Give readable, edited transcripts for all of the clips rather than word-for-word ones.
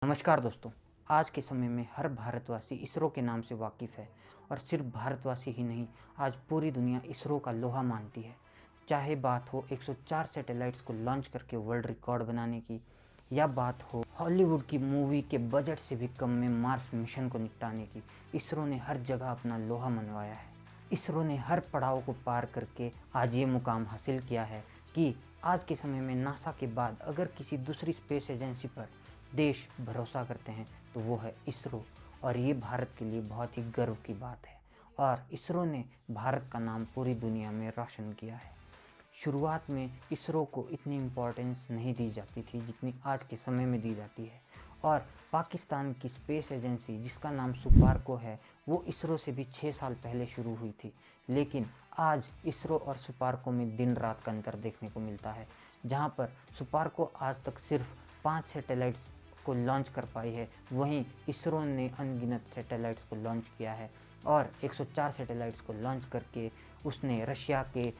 नमस्कार दोस्तों। आज के समय में हर भारतवासी इसरो के नाम से वाकिफ़ है और सिर्फ भारतवासी ही नहीं, आज पूरी दुनिया इसरो का लोहा मानती है। चाहे बात हो 104 सैटेलाइट्स को लॉन्च करके वर्ल्ड रिकॉर्ड बनाने की, या बात हो हॉलीवुड की मूवी के बजट से भी कम में मार्स मिशन को निपटाने की, इसरो ने हर जगह अपना लोहा मनवाया है। इसरो ने हर पड़ाव को पार करके आज ये मुकाम हासिल किया है कि आज के समय में नासा के बाद अगर किसी दूसरी स्पेस एजेंसी पर देश भरोसा करते हैं तो वो है इसरो। और ये भारत के लिए बहुत ही गर्व की बात है और इसरो ने भारत का नाम पूरी दुनिया में रोशन किया है। शुरुआत में इसरो को इतनी इम्पोर्टेंस नहीं दी जाती थी जितनी आज के समय में दी जाती है। और पाकिस्तान की स्पेस एजेंसी जिसका नाम सुपार्को है, वो इसरो से भी 6 साल पहले शुरू हुई थी। लेकिन आज इसरो और सुपार्को में दिन रात का अंतर देखने को मिलता है। जहाँ पर सुपार्को आज तक सिर्फ 5 सैटेलाइट्स को लॉन्च कर पाई है, वहीं इसरो ने अनगिनत सैटेलाइट्स को लॉन्च किया है और 104 सैटेलाइट्स को लॉन्च करके उसने रशिया के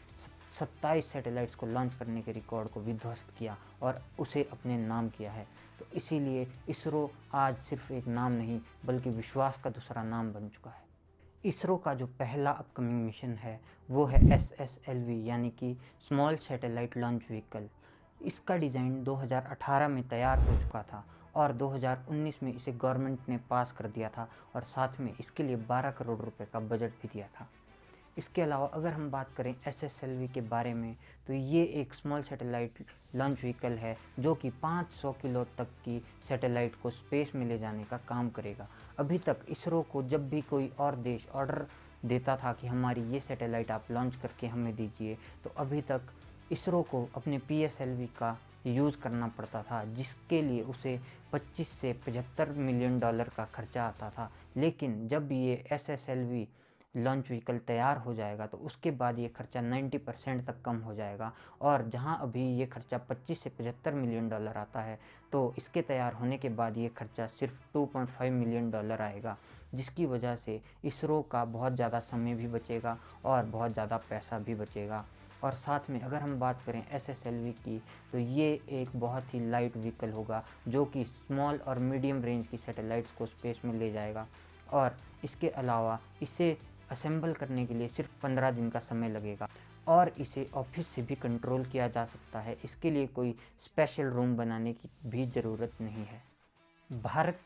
27 सैटेलाइट्स को लॉन्च करने के रिकॉर्ड को भी ध्वस्त किया और उसे अपने नाम किया है। तो इसीलिए इसरो आज सिर्फ एक नाम नहीं बल्कि विश्वास का दूसरा नाम बन चुका है। इसरो का जो पहला अपकमिंग मिशन है वो है SSLV यानी कि स्मॉल सैटेलाइट लॉन्च व्हीकल। इसका डिज़ाइन 2018 में तैयार हो चुका था और 2019 में इसे गवर्नमेंट ने पास कर दिया था और साथ में इसके लिए 12 करोड़ रुपए का बजट भी दिया था। इसके अलावा अगर हम बात करें SSLV के बारे में, तो ये एक स्मॉल सैटेलाइट लॉन्च व्हीकल है जो कि 500 किलो तक की सैटेलाइट को स्पेस में ले जाने का काम करेगा। अभी तक इसरो को जब भी कोई और देश ऑर्डर देता था कि हमारी ये सैटेलाइट आप लॉन्च करके हमें दीजिए, तो अभी तक इसरो को अपने PSLV का यूज़ करना पड़ता था, जिसके लिए उसे 25 से 75 मिलियन डॉलर का खर्चा आता था। लेकिन जब ये SSLV लॉन्च व्हीकल तैयार हो जाएगा तो उसके बाद ये खर्चा 90% तक कम हो जाएगा और जहां अभी ये खर्चा 25 से 75 मिलियन डॉलर आता है, तो इसके तैयार होने के बाद ये खर्चा सिर्फ 2.5 मिलियन डॉलर आएगा, जिसकी वजह से इसरो का बहुत ज़्यादा समय भी बचेगा और बहुत ज़्यादा पैसा भी बचेगा। और साथ में अगर हम बात करें SSLV की, तो ये एक बहुत ही लाइट व्हीकल होगा जो कि स्मॉल और मीडियम रेंज की सैटेलाइट्स को स्पेस में ले जाएगा। और इसके अलावा इसे असेंबल करने के लिए सिर्फ 15 दिन का समय लगेगा और इसे ऑफिस से भी कंट्रोल किया जा सकता है। इसके लिए कोई स्पेशल रूम बनाने की भी ज़रूरत नहीं है। भारत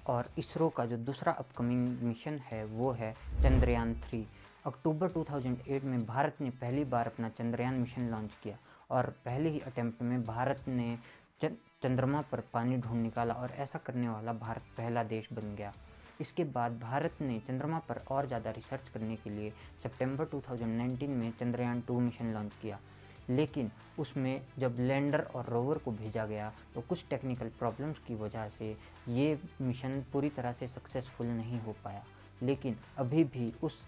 और इसरो का जो दूसरा अपकमिंग मिशन है वो है चंद्रयान 3। अक्टूबर 2008 में भारत ने पहली बार अपना चंद्रयान मिशन लॉन्च किया और पहले ही अटेम्प्ट में भारत ने चंद्रमा पर पानी ढूंढ निकाला और ऐसा करने वाला भारत पहला देश बन गया। इसके बाद भारत ने चंद्रमा पर और ज़्यादा रिसर्च करने के लिए सितंबर 2019 में चंद्रयान 2 मिशन लॉन्च किया। लेकिन उसमें जब लैंडर और रोवर को भेजा गया तो कुछ टेक्निकल प्रॉब्लम्स की वजह से ये मिशन पूरी तरह से सक्सेसफुल नहीं हो पाया। लेकिन अभी भी उस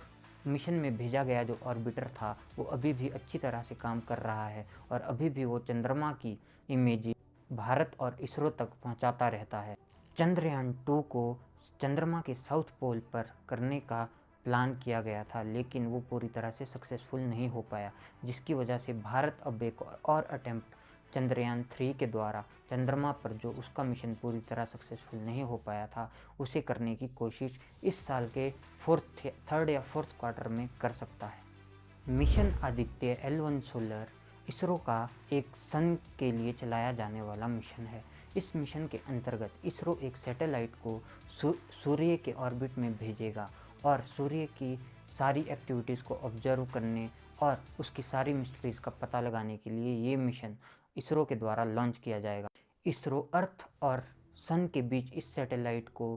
मिशन में भेजा गया जो ऑर्बिटर था वो अभी भी अच्छी तरह से काम कर रहा है और अभी भी वो चंद्रमा की इमेज भारत और इसरो तक पहुंचाता रहता है। चंद्रयान 2 को चंद्रमा के साउथ पोल पर करने का प्लान किया गया था, लेकिन वो पूरी तरह से सक्सेसफुल नहीं हो पाया, जिसकी वजह से भारत अब एक और अटेम्प्ट चंद्रयान 3 के द्वारा चंद्रमा पर जो उसका मिशन पूरी तरह सक्सेसफुल नहीं हो पाया था उसे करने की कोशिश इस साल के थर्ड या फोर्थ क्वार्टर में कर सकता है। Mission Aditya L1 solar ISRO का एक सन के लिए चलाया जाने वाला मिशन है। इस मिशन के अंतर्गत इसरो एक सैटेलाइट को सूर्य के ऑर्बिट में भेजेगा और सूर्य की सारी एक्टिविटीज़ को ऑब्जर्व करने और उसकी सारी मिस्ट्रीज़ का पता लगाने के लिए ये मिशन इसरो के द्वारा लॉन्च किया जाएगा। इसरो अर्थ और सन के बीच इस सैटेलाइट को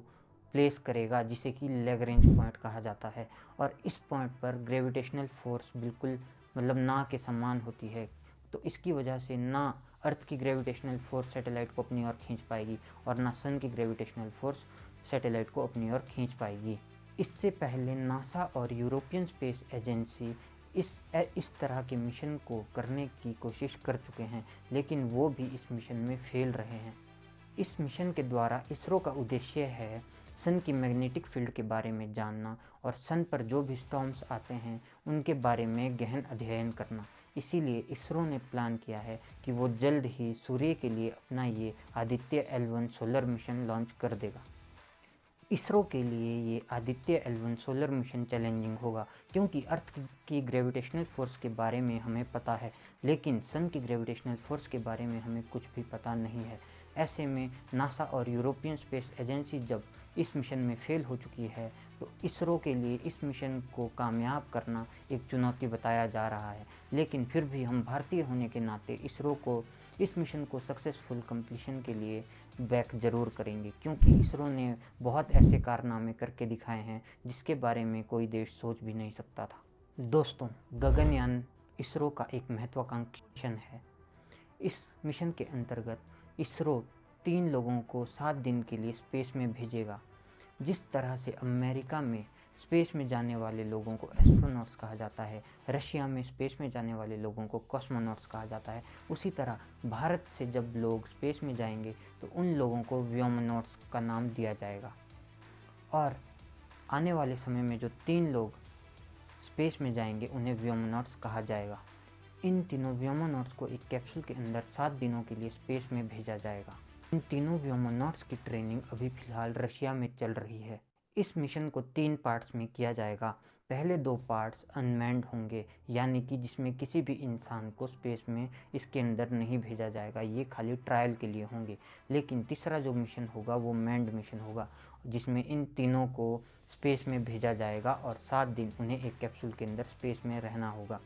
प्लेस करेगा जिसे कि लैग्रेंज पॉइंट कहा जाता है और इस पॉइंट पर ग्रेविटेशनल फोर्स बिल्कुल मतलब ना के समान होती है। तो इसकी वजह से ना अर्थ की ग्रेविटेशनल फोर्स सैटेलाइट को अपनी ओर खींच पाएगी और ना सन की ग्रेविटेशनल फोर्स सैटेलाइट को अपनी ओर खींच पाएगी। इससे पहले नासा और यूरोपियन स्पेस एजेंसी इस तरह के मिशन को करने की कोशिश कर चुके हैं, लेकिन वो भी इस मिशन में फेल रहे हैं। इस मिशन के द्वारा इसरो का उद्देश्य है सन की मैग्नेटिक फील्ड के बारे में जानना और सन पर जो भी स्टॉर्म्स आते हैं उनके बारे में गहन अध्ययन करना। इसीलिए इसरो ने प्लान किया है कि वो जल्द ही सूर्य के लिए अपना ये Aditya L1 solar mission launch कर देगा। इसरो के लिए ये Aditya L1 solar mission challenging होगा, क्योंकि अर्थ की ग्रेविटेशनल फोर्स के बारे में हमें पता है, लेकिन सन की ग्रेविटेशनल फोर्स के बारे में हमें कुछ भी पता नहीं है। ऐसे में नासा और यूरोपियन स्पेस एजेंसी जब इस मिशन में फेल हो चुकी है, तो इसरो के लिए इस मिशन को कामयाब करना एक चुनौती बताया जा रहा है। लेकिन फिर भी हम भारतीय होने के नाते इसरो को इस मिशन को सक्सेसफुल कंप्लीशन के लिए बैक ज़रूर करेंगे, क्योंकि इसरो ने बहुत ऐसे कारनामे करके दिखाए हैं जिसके बारे में कोई देश सोच भी नहीं सकता था। दोस्तों, गगनयान इसरो का एक महत्वाकांक्षी मिशन है। इस मिशन के अंतर्गत इसरो 3 लोगों को 7 दिन के लिए स्पेस में भेजेगा। जिस तरह से अमेरिका में स्पेस में जाने वाले लोगों को एस्ट्रोनॉट्स कहा जाता है, रशिया में स्पेस में जाने वाले लोगों को कॉस्मोनॉट्स कहा जाता है, उसी तरह भारत से जब लोग स्पेस में जाएंगे तो उन लोगों को व्योमनॉट्स का नाम दिया जाएगा। और आने वाले समय में जो 3 लोग स्पेस में जाएंगे उन्हें व्योमनॉट्स कहा जाएगा। इन तीनों व्योमनॉट्स को एक कैप्सूल के अंदर 7 दिनों के लिए स्पेस में भेजा जाएगा। इन तीनों व्योमनॉट्स की ट्रेनिंग अभी फ़िलहाल रशिया में चल रही है। इस मिशन को 3 पार्ट्स में किया जाएगा। पहले 2 पार्ट्स अनमैन्ड होंगे, यानी कि जिसमें किसी भी इंसान को स्पेस में इसके अंदर नहीं भेजा जाएगा, ये खाली ट्रायल के लिए होंगे। लेकिन तीसरा जो मिशन होगा वो मैन्ड मिशन होगा, जिसमें इन तीनों को स्पेस में भेजा जाएगा और 7 दिन उन्हें एक कैप्सूल के अंदर स्पेस में रहना होगा।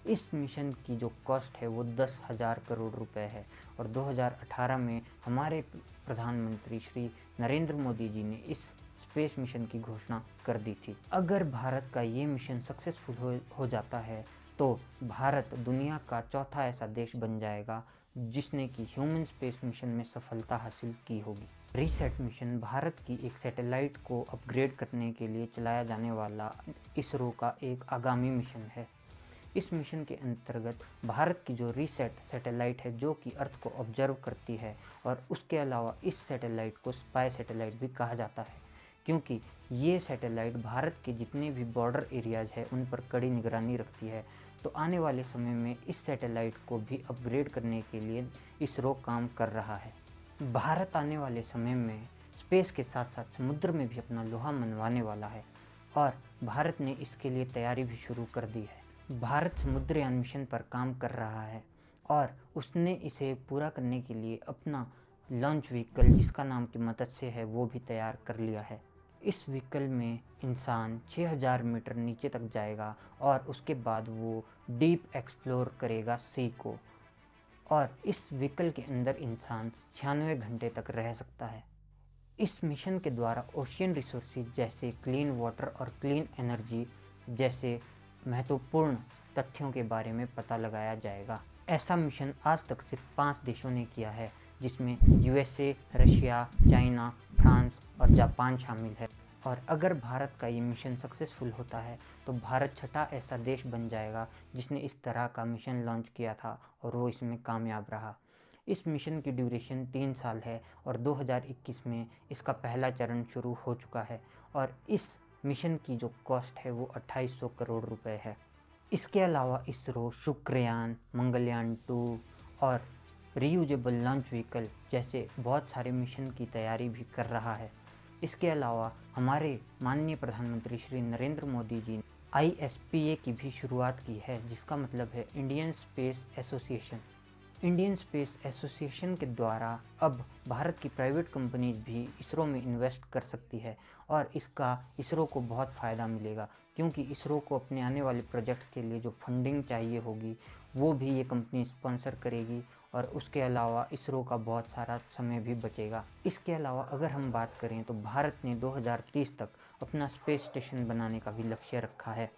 इस मिशन की जो कॉस्ट है वो 10,000 करोड़ रुपए है और 2018 में हमारे प्रधानमंत्री श्री नरेंद्र मोदी जी ने इस स्पेस मिशन की घोषणा कर दी थी। अगर भारत का ये मिशन सक्सेसफुल हो जाता है तो भारत दुनिया का चौथा ऐसा देश बन जाएगा जिसने कि ह्यूमन स्पेस मिशन में सफलता हासिल की होगी। रीसेट मिशन भारत की एक सैटेलाइट को अपग्रेड करने के लिए चलाया जाने वाला इसरो का एक आगामी मिशन है। इस मिशन के अंतर्गत भारत की जो रीसेट सैटेलाइट है जो कि अर्थ को ऑब्जर्व करती है, और उसके अलावा इस सैटेलाइट को स्पाई सैटेलाइट भी कहा जाता है, क्योंकि ये सैटेलाइट भारत के जितने भी बॉर्डर एरियाज है उन पर कड़ी निगरानी रखती है। तो आने वाले समय में इस सैटेलाइट को भी अपग्रेड करने के लिए इसरो काम कर रहा है। भारत आने वाले समय में स्पेस के साथ साथ समुद्र में भी अपना लोहा मनवाने वाला है और भारत ने इसके लिए तैयारी भी शुरू कर दी है। भारत समुद्रयान मिशन पर काम कर रहा है और उसने इसे पूरा करने के लिए अपना लॉन्च व्हीकल, जिसका नाम की मत्स्य है, वो भी तैयार कर लिया है। इस व्हीकल में इंसान 6000 मीटर नीचे तक जाएगा और उसके बाद वो डीप एक्सप्लोर करेगा सी को, और इस व्हीकल के अंदर इंसान 96 घंटे तक रह सकता है। इस मिशन के द्वारा ओशियन रिसोर्सेज जैसे क्लीन वाटर और क्लीन एनर्जी जैसे महत्वपूर्ण तथ्यों के बारे में पता लगाया जाएगा। ऐसा मिशन आज तक सिर्फ 5 देशों ने किया है, जिसमें यूएसए, रशिया, चाइना, फ्रांस और जापान शामिल है। और अगर भारत का ये मिशन सक्सेसफुल होता है तो भारत छठा ऐसा देश बन जाएगा जिसने इस तरह का मिशन लॉन्च किया था और वो इसमें कामयाब रहा। इस मिशन की ड्यूरेशन 3 साल है और 2021 में इसका पहला चरण शुरू हो चुका है और इस मिशन की जो कॉस्ट है वो 2800 करोड़ रुपए है। इसके अलावा इसरो शुक्रयान, मंगलयान 2 और रीयूजेबल लॉन्च व्हीकल जैसे बहुत सारे मिशन की तैयारी भी कर रहा है। इसके अलावा हमारे माननीय प्रधानमंत्री श्री नरेंद्र मोदी जी ने ISPA की भी शुरुआत की है, जिसका मतलब है Indian space association. Indian space association के द्वारा अब भारत की प्राइवेट कंपनीज भी इसरो में इन्वेस्ट कर सकती है और इसका इसरो को बहुत फ़ायदा मिलेगा, क्योंकि इसरो को अपने आने वाले प्रोजेक्ट्स के लिए जो फंडिंग चाहिए होगी वो भी ये कंपनी स्पॉन्सर करेगी और उसके अलावा इसरो का बहुत सारा समय भी बचेगा। इसके अलावा अगर हम बात करें तो भारत ने 2030 तक अपना स्पेस स्टेशन बनाने का भी लक्ष्य रखा है।